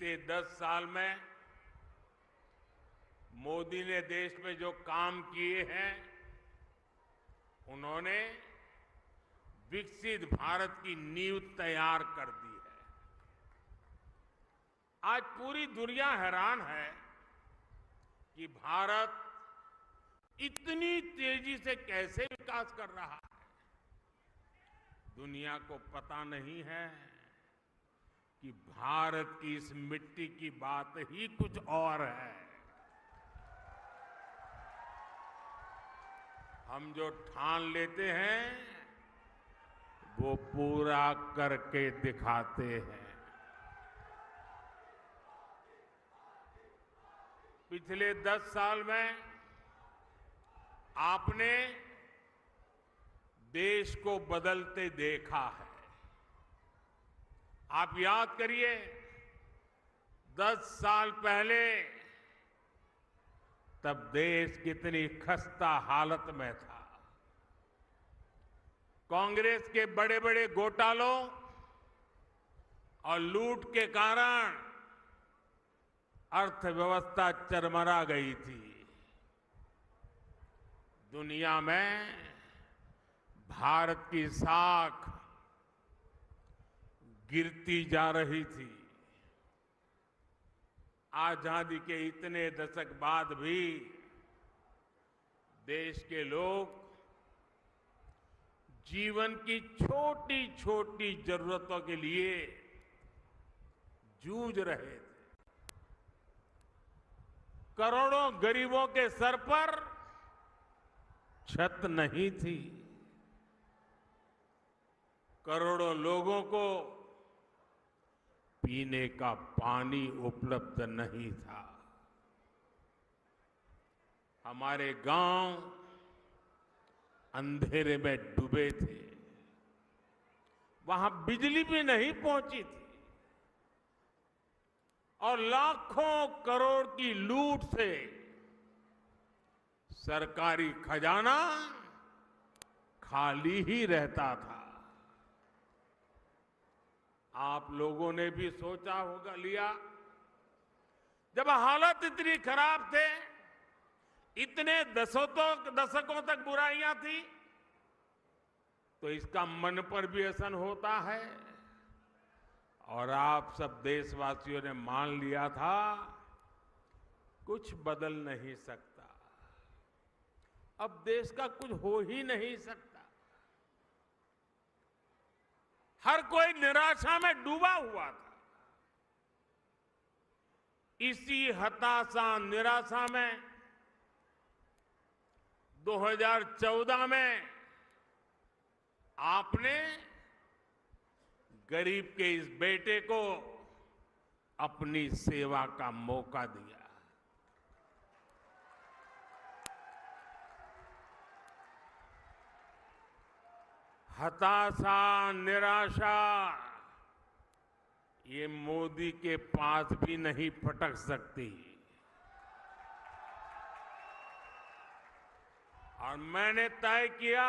बीते 10 साल में मोदी ने देश में जो काम किए हैं, उन्होंने विकसित भारत की नींव तैयार कर दी है। आज पूरी दुनिया हैरान है कि भारत इतनी तेजी से कैसे विकास कर रहा है। दुनिया को पता नहीं है कि भारत की इस मिट्टी की बात ही कुछ और है। हम जो ठान लेते हैं वो पूरा करके दिखाते हैं। पिछले 10 साल में आपने देश को बदलते देखा है। आप याद करिए, 10 साल पहले तब देश कितनी खस्ता हालत में था। कांग्रेस के बड़े बड़े घोटालों और लूट के कारण अर्थव्यवस्था चरमरा गई थी। दुनिया में भारत की साख गिरती जा रही थी। आजादी के इतने दशक बाद भी देश के लोग जीवन की छोटी छोटी जरूरतों के लिए जूझ रहे थे। करोड़ों गरीबों के सर पर छत नहीं थी। करोड़ों लोगों को पीने का पानी उपलब्ध नहीं था। हमारे गांव अंधेरे में डूबे थे। वहां बिजली भी नहीं पहुंची थी और लाखों करोड़ की लूट से सरकारी खजाना खाली ही रहता था। आप लोगों ने भी सोचा होगा लिया, जब हालत इतनी खराब थे, इतने दशकों तक बुराइयां थी, तो इसका मन पर भी असर होता है। और आप सब देशवासियों ने मान लिया था कुछ बदल नहीं सकता, अब देश का कुछ हो ही नहीं सकता। हर कोई निराशा में डूबा हुआ था। इसी हताशा निराशा में 2014 में आपने गरीब के इस बेटे को अपनी सेवा का मौका दिया। हताशा निराशा ये मोदी के पास भी नहीं फटक सकती। और मैंने तय किया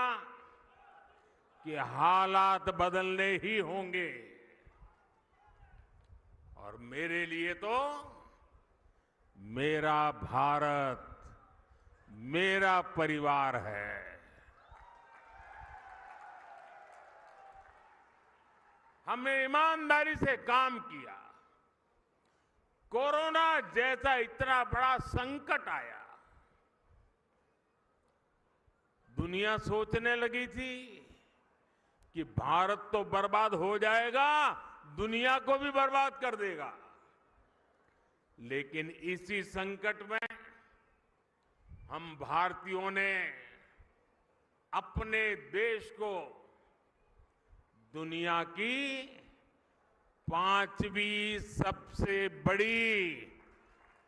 कि हालात बदलने ही होंगे। और मेरे लिए तो मेरा भारत मेरा परिवार है। हमने ईमानदारी से काम किया। कोरोना जैसा इतना बड़ा संकट आया, दुनिया सोचने लगी थी कि भारत तो बर्बाद हो जाएगा, दुनिया को भी बर्बाद कर देगा। लेकिन इसी संकट में हम भारतीयों ने अपने देश को दुनिया की 5वीं सबसे बड़ी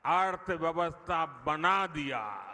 अर्थव्यवस्था बना दिया।